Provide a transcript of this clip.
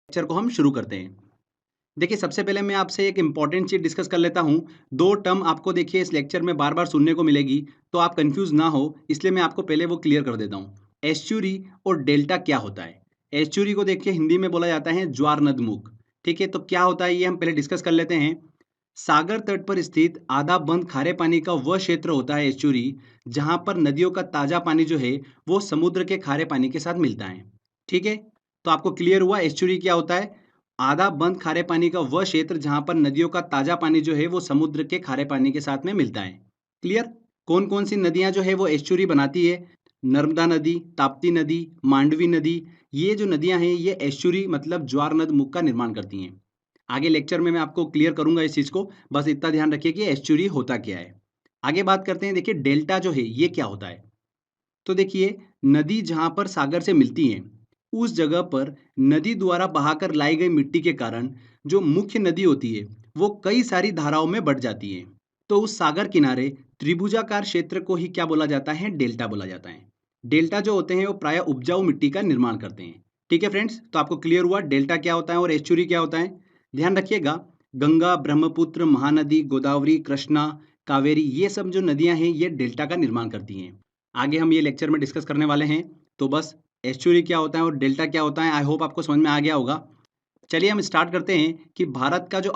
Lecture को हम शुरू करते हैं। देखिए, सबसे पहले मैं आपसे एक इंपॉर्टेंट चीज़ डिस्कस कर लेता हूँ। 2 टर्म आपको देखिए इस लेक्चर में बार-बार सुनने को मिलेगी, तो आप कन्फ्यूज़ ना हो, इसलिए मैं आपको पहले वो क्लियर कर देता हूँ। एस्चुरी और डेल्टा क्या होता है? एस्चुरी को देखिए हिंदी में बोला जाता है ज्वार नदमुख, ठीक है? तो क्या होता है ये हम पहले डिस्कस कर लेते हैं। सागर तट पर स्थित आधा बंद खारे पानी का वह क्षेत्र होता है एस्चुरी, जहाँ पर नदियों का ताज़ा पानी जो है, वो समुद्र के खारे पानी के साथ मिलता है, ठीक है? तो आपको क्लियर हुआ एस्चुरी क्या होता है? आधा बंद खारे पानी का वह क्षेत्र जहां पर नदियों का ताजा पानी जो है वो समुद्र के खारे पानी के साथ में मिलता है। क्लियर? कौन कौन सी नदियां जो है वो एस्चुरी बनाती है? नर्मदा नदी, ताप्ती नदी, मांडवी नदी, ये जो नदियां हैं ये एस्चुरी मतलब ज्वार नद मुख का निर्माण करती हैं। आगे लेक्चर में मैं आपको क्लियर करूंगा इस चीज को, बस इतना ध्यान रखिए कि एस्चुरी होता क्या है। आगे बात करते हैं, देखिए डेल्टा जो है ये क्या होता है। तो देखिए, नदी जहां पर सागर से मिलती है उस जगह पर नदी द्वारा बहाकर लाई गई मिट्टी के कारण जो मुख्य नदी होती है वो कई सारी धाराओं में बढ़ जाती है। तो उस सागर किनारे त्रिभुजाकार क्षेत्र को ही क्या बोला जाता है? डेल्टा बोला जाता है। डेल्टा जो होते हैं वो प्राय उपजाऊ मिट्टी का निर्माण करते हैं। ठीक है फ्रेंड्स, तो आपको क्लियर हुआ डेल्टा क्या होता है और एस्चुरी क्या होता है। ध्यान रखिएगा, गंगा, ब्रह्मपुत्र, महानदी, गोदावरी, कृष्णा, कावेरी, ये सब जो नदियां हैं ये डेल्टा का निर्माण करती हैं। आगे हम ये लेक्चर में डिस्कस करने वाले हैं। तो बस एस्चुरी क्या होता है और डेल्टा क्या होता है, आई होप आपको समझ में आ गया होगा। चलिए हम स्टार्ट करते हैं कि भारत का जो